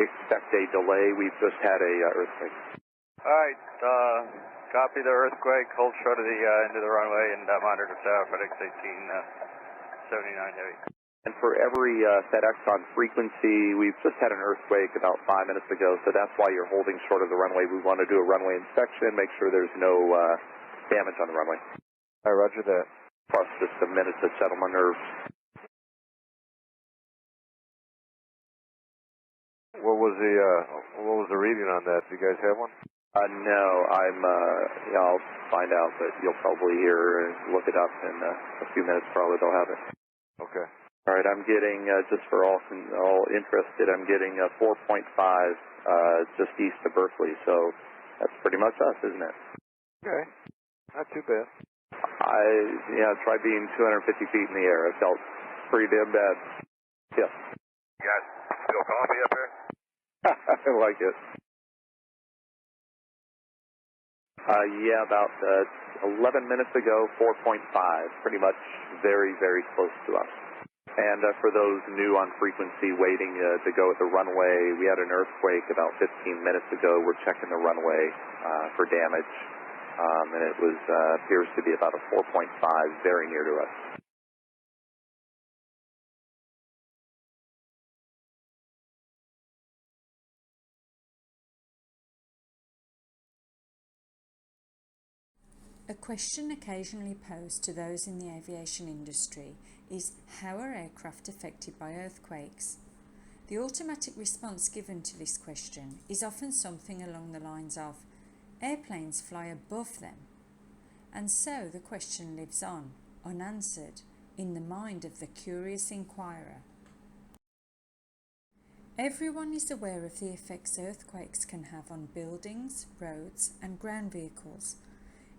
expect a delay. We've just had a earthquake. All right, copy the earthquake. Hold short of the end of the runway and monitor tower FedEx 1879 Heavy. And for every FedEx on frequency, we've just had an earthquake about 5 minutes ago, so that's why you're holding short of the runway. We want to do a runway inspection, make sure there's no damage on the runway. All right, roger that. Plus just a minute to settle my nerves. What was the reading on that? Do you guys have one? No, I'll find out, but you'll probably hear and look it up in a few minutes. Probably they'll have it. Okay. All right, I'm getting just for all interested, I'm getting 4.5 just east of Berkeley. So that's pretty much us, isn't it? Okay, not too bad. Try being 250 feet in the air. It felt pretty damn bad. Yeah. You guys still coffee up here? I like it. Yeah, about 11 minutes ago, 4.5, pretty much very, very close to us. And for those new on frequency waiting to go at the runway, we had an earthquake about 15 minutes ago. We're checking the runway for damage, and it was appears to be about a 4.5, very near to us. A question occasionally posed to those in the aviation industry is, how are aircraft affected by earthquakes? The automatic response given to this question is often something along the lines of, airplanes fly above them. And so the question lives on, unanswered, in the mind of the curious inquirer. Everyone is aware of the effects earthquakes can have on buildings, roads and ground vehicles.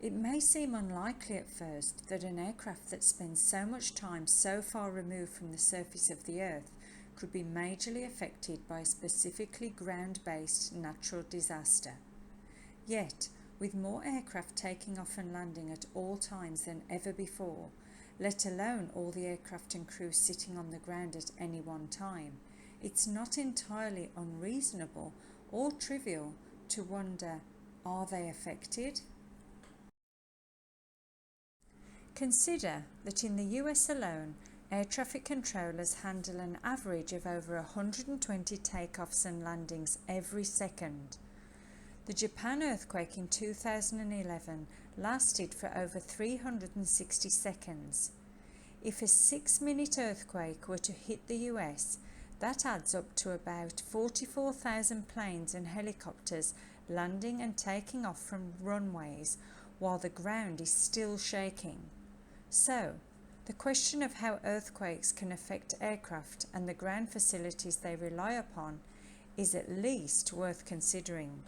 It may seem unlikely at first that an aircraft that spends so much time so far removed from the surface of the Earth could be majorly affected by a specifically ground-based natural disaster. Yet, with more aircraft taking off and landing at all times than ever before, let alone all the aircraft and crew sitting on the ground at any one time, it's not entirely unreasonable or trivial to wonder, are they affected? Consider that in the US alone, air traffic controllers handle an average of over 120 takeoffs and landings every second. The Japan earthquake in 2011 lasted for over 360 seconds. If a 6-minute earthquake were to hit the US, that adds up to about 44,000 planes and helicopters landing and taking off from runways while the ground is still shaking. So, the question of how earthquakes can affect aircraft and the ground facilities they rely upon is at least worth considering.